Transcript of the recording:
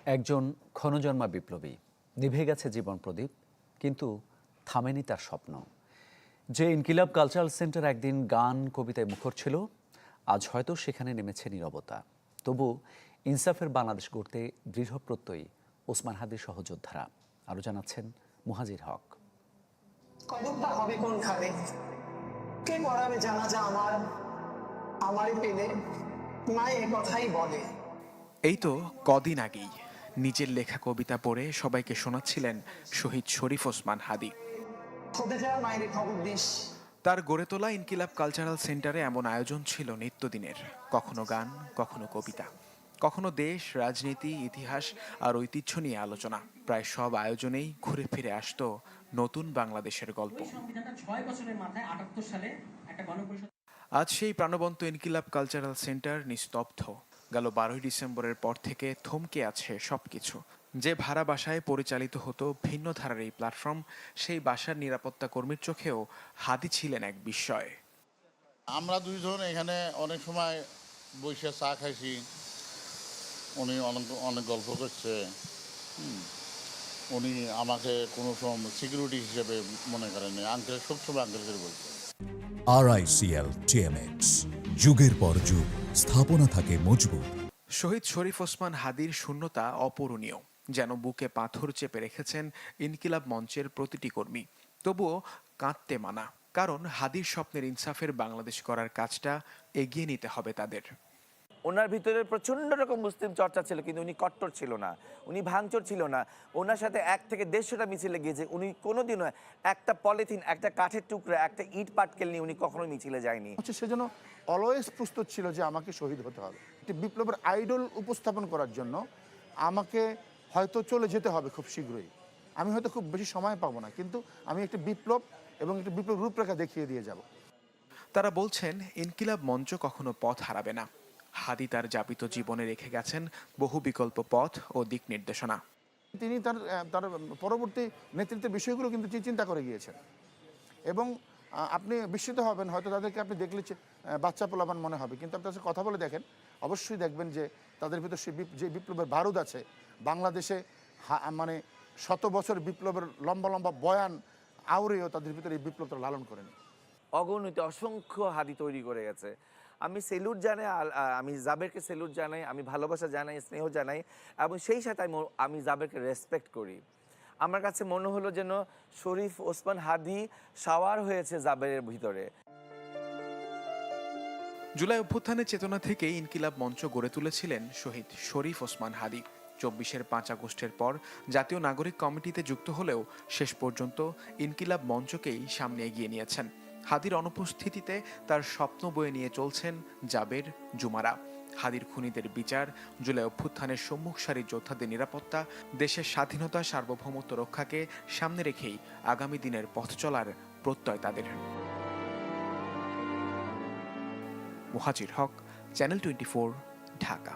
একজন ক্ষণজন্মা বিপ্লবী, নিভে গেছে জীবন প্রদীপ, কিন্তু থামেনি তার স্বপ্ন। যে ইনকিলাব কালচারাল সেন্টার একদিন গান কবিতায় মুখর ছিল, আজ হয়তো সেখানে নেমেছে নীরবতা। তবু ইনসাফের বাংলাদেশ গড়তে দৃঢ় প্রত্যয়ী ওসমান হাদির সহযোদ্ধারা। আরও জানাচ্ছেন মুহাজির হক। কবরটা হবে কোনখানে, কে পড়াবে জানাজা আমারই পেলে মা এ কথাই বলে। এই তো কদিন আগেই নিজের লেখা কবিতা পড়ে সবাইকে শোনাচ্ছিলেন শহীদ শরীফ ওসমান হাদি। খোদে যা মায়ের খবর দিস। তার গড়ে তোলা ইনকিলাব কালচারাল সেন্টারে এমন আয়োজন ছিল নিত্যদিনের, কখনো গান, কখনো কবিতা, কখনো দেশ, রাজনীতি, ইতিহাস আর ঐতিহ্য নিয়ে আলোচনা। প্রায় সব আয়োজনেই ঘুরে ফিরে আসতো নতুন বাংলাদেশের গল্প। আজ সেই প্রাণবন্ত ইনকিলাব কালচারাল সেন্টার নিস্তব্ধ। গেল 12 ডিসেম্বরের পর থেকে থমকে আছে সবকিছু। যে ভাড়া বাসায় পরিচালিত হতো ভিন্ন ধারার এই প্ল্যাটফর্ম, সেই বাসার নিরাপত্তা কর্মীর চোখেও হাদি ছিলেন এক বিস্ময়। আমরা দুইজন এখানে অনেক সময় বসে চা খাইছি, উনি অনেক গল্প করছে। উনি আমাকে কোনো সময় সিকিউরিটি হিসেবে মনে করেনি, আঙ্কেল সবসময় আঙ্কেল করে বলছে। RICL TMX, যুগের পর যুগ স্থাপনা থাকে মজবুত। শহীদ শরীফ ওসমান হাদির শূন্যতা অপূরণীয়, যেন বুকে পাথর চেপে রেখেছেন ইনকিলাব মঞ্চের প্রতিটি কর্মী। তবুও কাঁদতে মানা, কারণ হাদির স্বপ্নের ইনসাফের বাংলাদেশ করার কাজটা এগিয়ে নিতে হবে তাদের। ওনার ভিতরে প্রচণ্ড রকম মুসলিম চর্চা ছিল, কিন্তু উনি কট্টর ছিল না, উনি ভাঙচুর ছিল না। ওনার সাথে 1 থেকে 150টা মিছিলে গিয়েছে। উনি কোনোদিনও একটা পলিথিন, একটা কাঠের টুকরা, একটা ইট পাটকেল নিয়ে উনি কখনো মিছিলে যায়নি। সেজন্য অলওয়েজ প্রস্তুত ছিল যে আমাকে শহীদ হতে হবে। একটি বিপ্লবের আইডল উপস্থাপন করার জন্য আমাকে হয়তো চলে যেতে হবে খুব শীঘ্রই। আমি হয়তো খুব বেশি সময় পাবো না, কিন্তু আমি একটি বিপ্লব এবং একটি বিপ্লব রূপরেখা দেখিয়ে দিয়ে যাব। তারা বলছেন ইনকিলাব মঞ্চ কখনো পথ হারাবে না। হাদি তার যাপিত জীবনে রেখে গেছেন বহু বিকল্প পথ ও দিক নির্দেশনা। তিনি তার পরবর্তী নেতৃত্বের বিষয়গুলো কিন্তু চিন্তা করে গিয়েছেন, এবং আপনি বিস্মিত হবেন, হয়তো তাদেরকে আপনি দেখলে বাচ্চা পোলাপান মনে হবে, কিন্তু আপনি তাদের সাথে কথা বলে দেখেন, অবশ্যই দেখবেন যে তাদের ভিতর যে বিপ্লবের বারুদ আছে। বাংলাদেশে মানে 100 বছর বিপ্লবের লম্বা লম্বা বয়ান আউরেও তাদের ভিতরে এই বিপ্লবটা লালন করেনি। অগণিত অসংখ্য হাদি তৈরি করে গেছে। আমি সেলুট জানাই, আমি জাবেরকে সেলুট জানাই, আমি ভালোবাসা জানাই, স্নেহ জানাই, এবং সেই সাথে আমি জাবেরকে রেসপেক্ট করি। আমার কাছে মনে হলো যেন শরীফ ওসমান হাদি শাওয়ার হয়েছে জাবেরের ভিতরে। জুলাই অভ্যুত্থানের চেতনা থেকেই ইনকিলাব মঞ্চ গড়ে তুলেছিলেন শহীদ শরীফ ওসমান হাদি। 24-এর 5 আগস্টের পর জাতীয় নাগরিক কমিটিতে যুক্ত হলেও শেষ পর্যন্ত ইনকিলাব মঞ্চকেই সামনে এগিয়ে নিয়েছেন। হাদির অনুপস্থিতিতে তার স্বপ্ন বয়ে নিয়ে চলছেন জাবের, জুমারা। হাদির খুনিদের বিচার, জুলাই অভ্যুত্থানের সম্মুখ সারির যোদ্ধাদের নিরাপত্তা, দেশের স্বাধীনতা সার্বভৌমত্ব রক্ষাকে সামনে রেখেই আগামী দিনের পথ চলার প্রত্যয় তাদের। মুহাজির হক, চ্যানেল 24, ঢাকা।